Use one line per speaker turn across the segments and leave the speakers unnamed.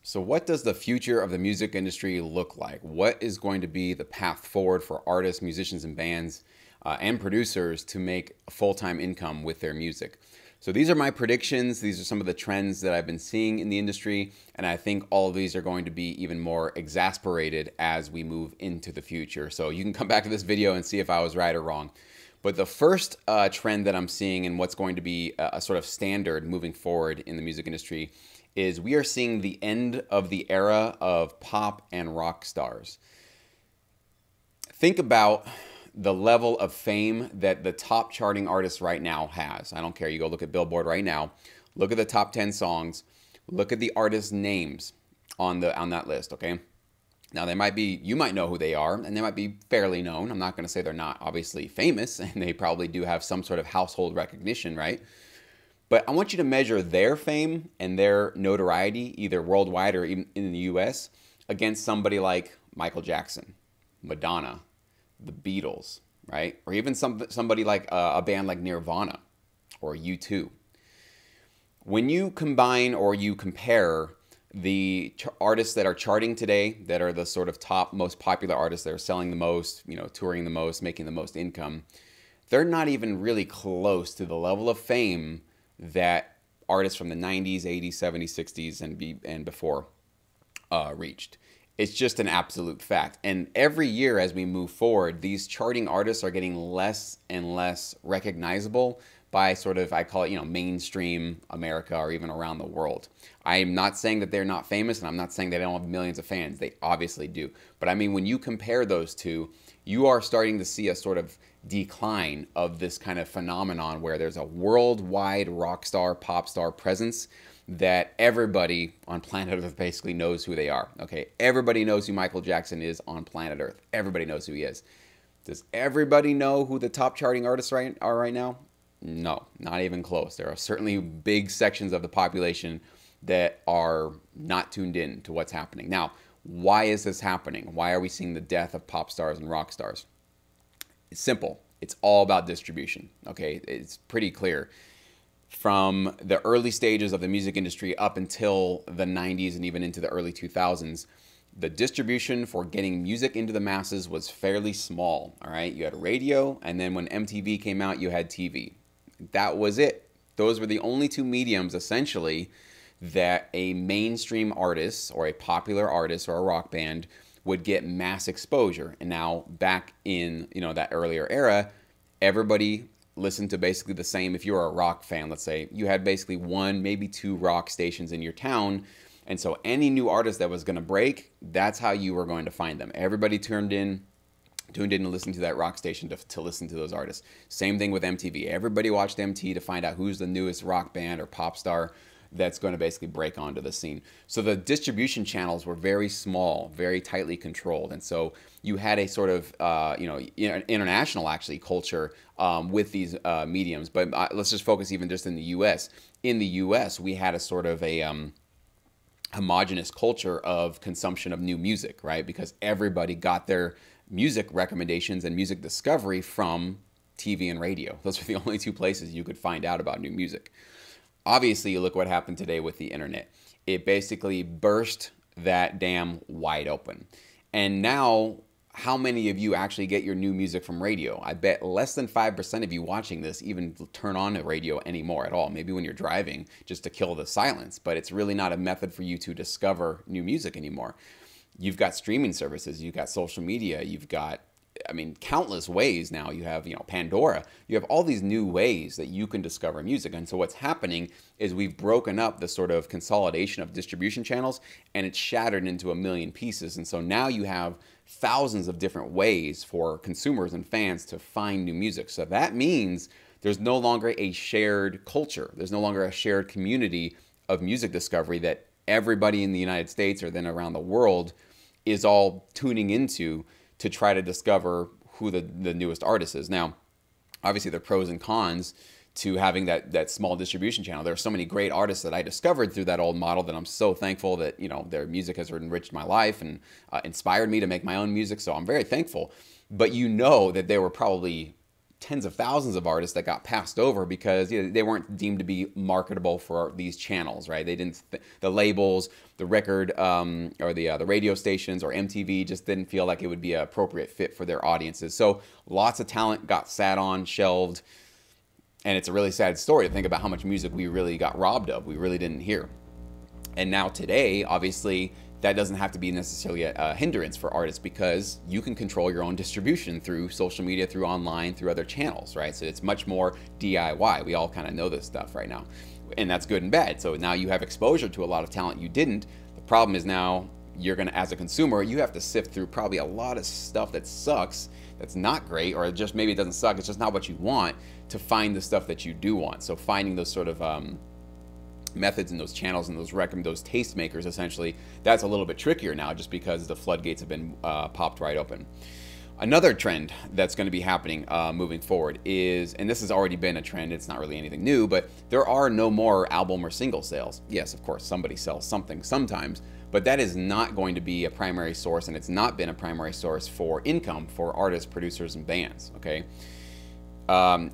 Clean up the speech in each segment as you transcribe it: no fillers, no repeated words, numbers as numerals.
So what does the future of the music industry look like? What is going to be the path forward for artists, musicians, and bands and producers to make a full-time income with their music? So these are my predictions. These are some of the trends that I've been seeing in the industry, and I think all of these are going to be even more exasperated as we move into the future. So you can come back to this video and see if I was right or wrong. But the first trend that I'm seeing and what's going to be a sort of standard moving forward in the music industry is we are seeing the end of the era of pop and rock stars. Think about the level of fame that the top charting artist right now has. I don't care. You go look at Billboard right now. Look at the top 10 songs. Look at the artist names on that list, okay? Now, you might know who they are, and they might be fairly known. I'm not going to say they're not obviously famous, and they probably do have some sort of household recognition, right? But I want you to measure their fame and their notoriety, either worldwide or even in the US, against somebody like Michael Jackson, Madonna, the Beatles, right? Or even somebody like a band like Nirvana or U2. When you combine or you compare the artists that are charting today, that are the sort of top most popular artists that are selling the most, touring the most, making the most income, they're not even really close to the level of fame that artists from the 90s, 80s, 70s, 60s, and before reached. It's just an absolute fact. And every year as we move forward, these charting artists are getting less and less recognizable by sort of, I call it, mainstream America or even around the world. I'm not saying that they're not famous, and I'm not saying they don't have millions of fans. They obviously do. But I mean, when you compare those two, you are starting to see a sort of decline of this kind of phenomenon where there's a worldwide rock star, pop star presence that everybody on planet Earth basically knows who they are. Okay, everybody knows who Michael Jackson is on planet Earth. Everybody knows who he is. Does everybody know who the top charting artists are right now? No, not even close. There are certainly big sections of the population that are not tuned in to what's happening. Now, why is this happening? Why are we seeing the death of pop stars and rock stars? It's simple. It's all about distribution. Okay, it's pretty clear. From the early stages of the music industry up until the 90s and even into the early 2000s, the distribution for getting music into the masses was fairly small. All right, you had radio, and then when MTV came out, you had TV. That was it. Those were the only two mediums, essentially, that a mainstream artist or a popular artist or a rock band would get mass exposure. And now back in that earlier era, everybody listened to basically the same. If you were a rock fan, let's say, you had basically one, maybe two rock stations in your town. And so any new artist that was going to break, that's how you were going to find them. Everybody tuned in to listen to that rock station to listen to those artists. Same thing with MTV. Everybody watched MTV to find out who's the newest rock band or pop star that's going to basically break onto the scene. So the distribution channels were very small, very tightly controlled. And so you had a sort of, international actually culture with these mediums. But let's just focus even just in the US. In the US, we had a sort of a homogenous culture of consumption of new music, right? Because everybody got their music recommendations and music discovery from TV and radio. Those were the only two places you could find out about new music. Obviously, you look what happened today with the internet. It basically burst that dam wide open. And now, how many of you actually get your new music from radio? I bet less than 5% of you watching this even turn on the radio anymore at all. Maybe when you're driving, just to kill the silence. But it's really not a method for you to discover new music anymore. You've got streaming services. You've got social media. You've got, countless ways now. You have, Pandora. You have all these new ways that you can discover music. And so what's happening is we've broken up the sort of consolidation of distribution channels, and it's shattered into a million pieces. And so now you have thousands of different ways for consumers and fans to find new music. So that means there's no longer a shared culture. There's no longer a shared community of music discovery that everybody in the United States or then around the world is all tuning into to try to discover who the newest artist is. Now, obviously there are pros and cons to having that small distribution channel. There are so many great artists that I discovered through that old model that I'm so thankful that their music has enriched my life and inspired me to make my own music. So I'm very thankful. But that there were probably tens of thousands of artists that got passed over because they weren't deemed to be marketable for these channels, right? They didn't, the labels, the record or the radio stations or MTV just didn't feel like it would be an appropriate fit for their audiences. So lots of talent got sat on, shelved, and it's a really sad story to think about how much music we really got robbed of. We really didn't hear. And now today, obviously, that doesn't have to be necessarily a hindrance for artists because you can control your own distribution through social media, through online, through other channels, right? So it's much more DIY. We all kind of know this stuff right now, and that's good and bad. So now you have exposure to a lot of talent you didn't. The problem is now you're going to, as a consumer, you have to sift through probably a lot of stuff that sucks, that's not great, or just maybe it doesn't suck, it's just not what you want, to find the stuff that you do want. So finding those sort of methods and those channels and those tastemakers, essentially, that's a little bit trickier now just because the floodgates have been popped right open. Another trend that's going to be happening moving forward is, and this has already been a trend, it's not really anything new, but there are no more album or single sales. Yes, of course, somebody sells something sometimes, but that is not going to be a primary source, and it's not been a primary source for income for artists, producers, and bands, okay?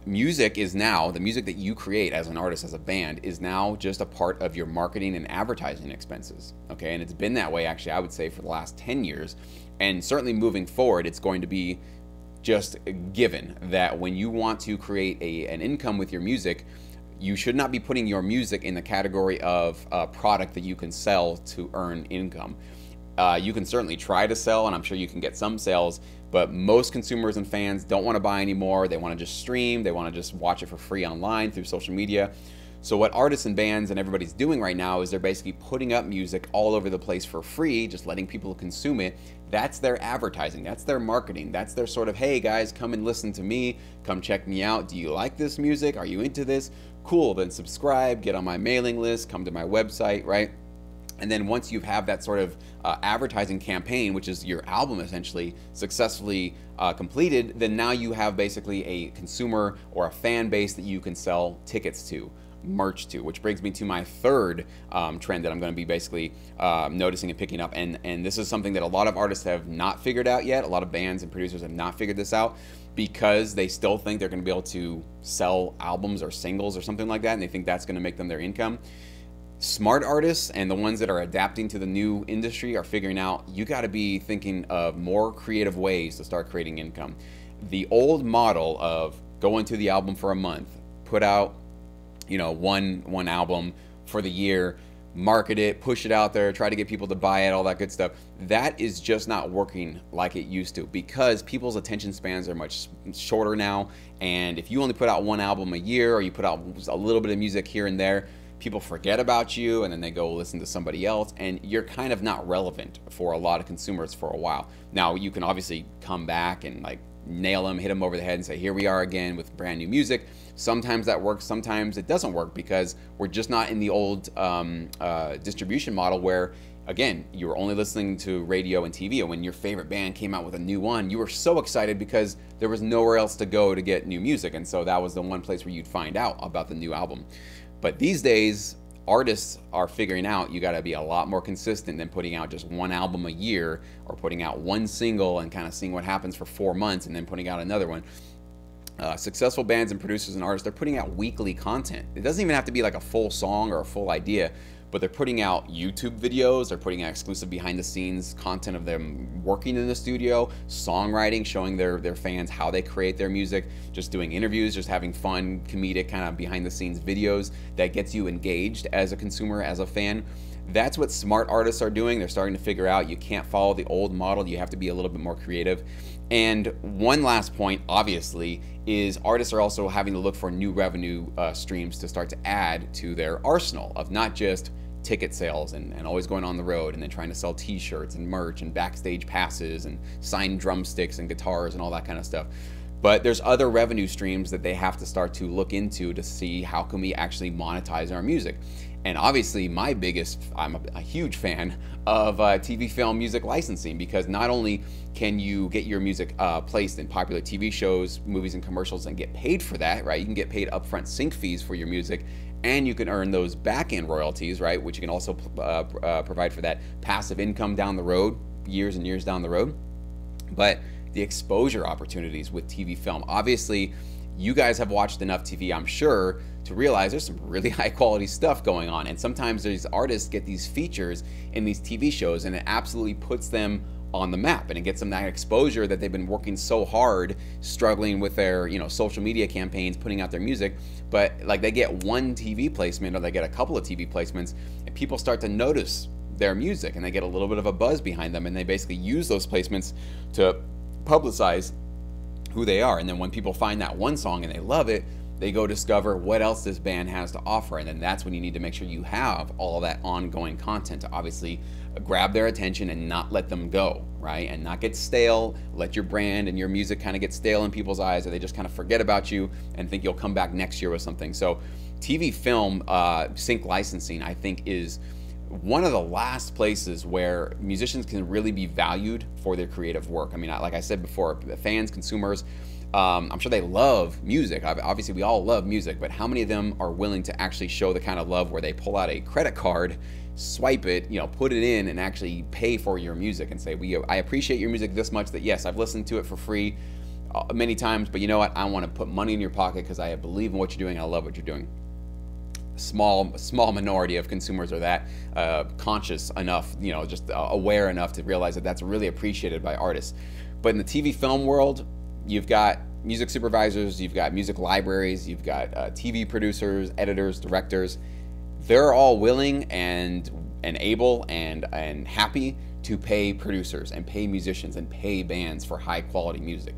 Music is now, the music that you create as an artist, as a band, is now just a part of your marketing and advertising expenses, okay? And it's been that way, actually, I would say, for the last 10 years. And certainly moving forward, it's going to be just given that when you want to create an income with your music, you should not be putting your music in the category of a product that you can sell to earn income. You can certainly try to sell, and I'm sure you can get some sales, but most consumers and fans don't want to buy anymore. They want to just stream. They want to just watch it for free online through social media. So what artists and bands and everybody's doing right now is they're basically putting up music all over the place for free, just letting people consume it. That's their advertising. That's their marketing. That's their sort of, hey guys, come and listen to me. Come check me out. Do you like this music? Are you into this? Cool, then subscribe, get on my mailing list, come to my website, right? And then once you have that sort of advertising campaign, which is your album essentially, successfully completed, then now you have basically a consumer or a fan base that you can sell tickets to, merch to, which brings me to my third trend that I'm going to be basically noticing and picking up. And this is something that a lot of artists have not figured out yet. A lot of bands and producers have not figured this out because they still think they're going to be able to sell albums or singles or something like that, and they think that's going to make them their income. Smart artists and the ones that are adapting to the new industry are figuring out you got to be thinking of more creative ways to start creating income. The old model of go into the album for a month, put out, you know, one album for the year, market it, push it out there, try to get people to buy it, all that good stuff. That is just not working like it used to because people's attention spans are much shorter now. And if you only put out one album a year or you put out a little bit of music here and there, people forget about you and then they go listen to somebody else, and you're kind of not relevant for a lot of consumers for a while. Now you can obviously come back and like nail them, hit them over the head and say, here we are again with brand new music. Sometimes that works, sometimes it doesn't work because we're just not in the old distribution model where, again, you were only listening to radio and TV, and when your favorite band came out with a new one, you were so excited because there was nowhere else to go to get new music, and so that was the one place where you'd find out about the new album. But these days, artists are figuring out you got to be a lot more consistent than putting out just one album a year or putting out one single and kind of seeing what happens for 4 months and then putting out another one. Successful bands and producers and artists, they're putting out weekly content. It doesn't even have to be like a full song or a full idea, but they're putting out YouTube videos, they're putting out exclusive behind the scenes content of them working in the studio, songwriting, showing their fans how they create their music, just doing interviews, just having fun, comedic kind of behind the scenes videos that gets you engaged as a consumer, as a fan. That's what smart artists are doing. They're starting to figure out you can't follow the old model, you have to be a little bit more creative. And one last point, obviously, is artists are also having to look for new revenue streams to start to add to their arsenal of not just ticket sales and always going on the road and then trying to sell t-shirts and merch and backstage passes and signed drumsticks and guitars and all that kind of stuff. But there's other revenue streams that they have to start to look into to see how can we actually monetize our music. And obviously I'm a huge fan of TV film music licensing, because not only can you get your music placed in popular TV shows, movies, and commercials and get paid for that, right? You can get paid upfront sync fees for your music, and you can earn those back-end royalties, right? Which you can also provide for that passive income down the road, years and years down the road. But the exposure opportunities with TV film. Obviously, you guys have watched enough TV, I'm sure, to realize there's some really high quality stuff going on. And sometimes these artists get these features in these TV shows, and it absolutely puts them on the map, and it gets them that exposure that they've been working so hard, struggling with their, social media campaigns, putting out their music. But like, they get one TV placement, or they get a couple of TV placements, and people start to notice their music, and they get a little bit of a buzz behind them, and they basically use those placements to publicize who they are. And then when people find that one song and they love it, they go discover what else this band has to offer. And then that's when you need to make sure you have all of that ongoing content to obviously grab their attention and not let them go, right? And not get stale, let your brand and your music kind of get stale in people's eyes, or they just kind of forget about you and think you'll come back next year with something. So TV film sync licensing, I think, is one of the last places where musicians can really be valued for their creative work. I mean, like I said before, the fans, consumers, I'm sure they love music. Obviously, we all love music, but how many of them are willing to actually show the kind of love where they pull out a credit card, swipe it, put it in, and actually pay for your music and say, I appreciate your music this much that, yes, I've listened to it for free many times, but you know what? I want to put money in your pocket because I believe in what you're doing. I love what you're doing. Small minority of consumers are that conscious enough, just aware enough to realize that that's really appreciated by artists. But in the TV film world, you've got music supervisors, you've got music libraries, you've got TV producers, editors, directors. They're all willing and able and happy to pay producers and pay musicians and pay bands for high quality music.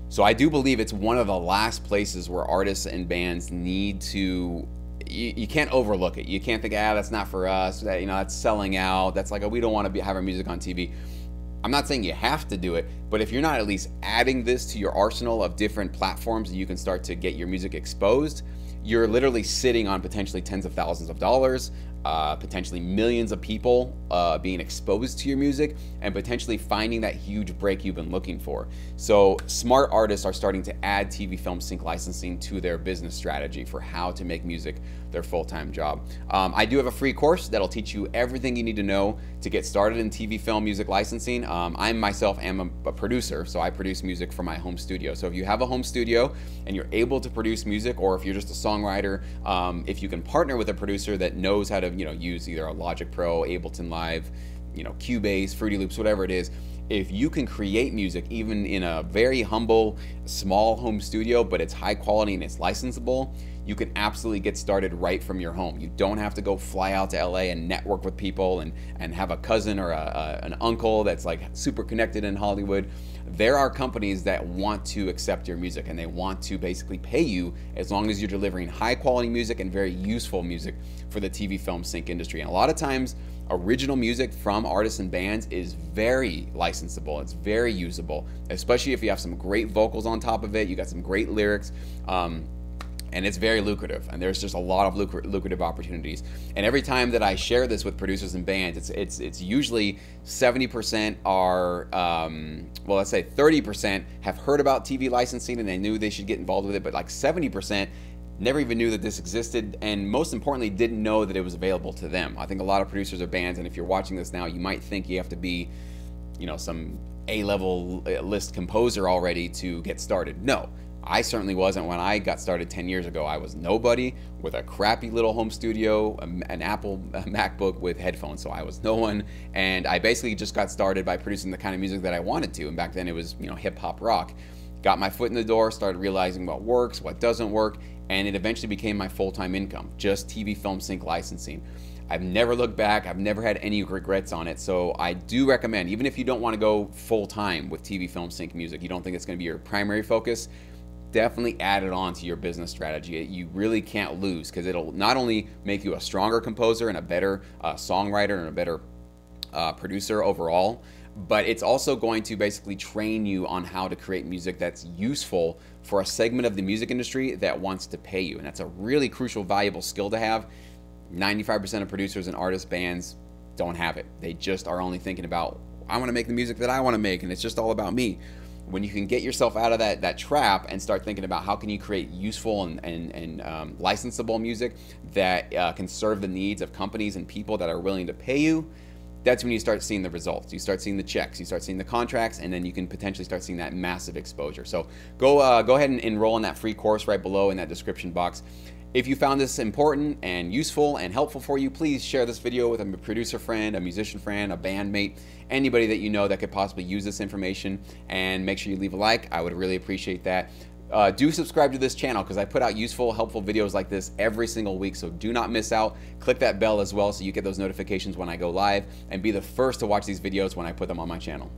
So I do believe it's one of the last places where artists and bands need to. You can't overlook it. You can't think, that's not for us. That's selling out. That's like, we don't want to have our music on TV. I'm not saying you have to do it, but if you're not at least adding this to your arsenal of different platforms that you can start to get your music exposed, you're literally sitting on potentially tens of thousands of dollars, potentially millions of people being exposed to your music, and potentially finding that huge break you've been looking for. So smart artists are starting to add TV film sync licensing to their business strategy for how to make music their full-time job. I do have a free course that'll teach you everything you need to know to get started in TV film music licensing. I myself am a producer, so I produce music for my home studio. So if you have a home studio and you're able to produce music, or if you're just a songwriter, if you can partner with a producer that knows how to use either a Logic Pro, Ableton Live, Cubase, Fruity Loops, whatever it is, if you can create music even in a very humble, small home studio, but it's high quality and it's licensable, you can absolutely get started right from your home. You don't have to go fly out to LA and network with people and have a cousin or an uncle that's like super connected in Hollywood. There are companies that want to accept your music, and they want to basically pay you as long as you're delivering high quality music and very useful music for the TV film sync industry. And a lot of times, original music from artists and bands is very licensable. It's very usable, especially if you have some great vocals on top of it. You got some great lyrics. And it's very lucrative, and there's just a lot of lucrative opportunities. And every time that I share this with producers and bands, it's usually 70% are, well, let's say 30% have heard about TV licensing and they knew they should get involved with it, but like 70% never even knew that this existed, and most importantly, didn't know that it was available to them. I think a lot of producers or bands, and if you're watching this now, you might think you have to be, some A-level list composer already to get started. No. I certainly wasn't when I got started 10 years ago. I was nobody with a crappy little home studio, an Apple MacBook with headphones. So I was no one, and I basically just got started by producing the kind of music that I wanted to. And back then it was, hip hop rock. Got my foot in the door, started realizing what works, what doesn't work, and it eventually became my full-time income, just TV film sync licensing. I've never looked back. I've never had any regrets on it. So I do recommend, even if you don't want to go full-time with TV film sync music, you don't think it's going to be your primary focus, definitely add it on to your business strategy. You really can't lose, because it'll not only make you a stronger composer and a better songwriter and a better producer overall, but it's also going to basically train you on how to create music that's useful for a segment of the music industry that wants to pay you. And that's a really crucial, valuable skill to have. 95% of producers and artists, bands don't have it. They just are only thinking about, I want to make the music that I want to make, and it's just all about me. When you can get yourself out of that trap and start thinking about how can you create useful and licensable music that can serve the needs of companies and people that are willing to pay you, that's when you start seeing the results. You start seeing the checks, you start seeing the contracts, and then you can potentially start seeing that massive exposure. So go ahead and enroll in that free course right below in that description box. If you found this important and useful and helpful for you, please share this video with a producer friend, a musician friend, a bandmate, anybody that you know that could possibly use this information, and make sure you leave a like. I would really appreciate that. Do subscribe to this channel because I put out useful, helpful videos like this every single week, so do not miss out. Click that bell as well so you get those notifications when I go live, and be the first to watch these videos when I put them on my channel.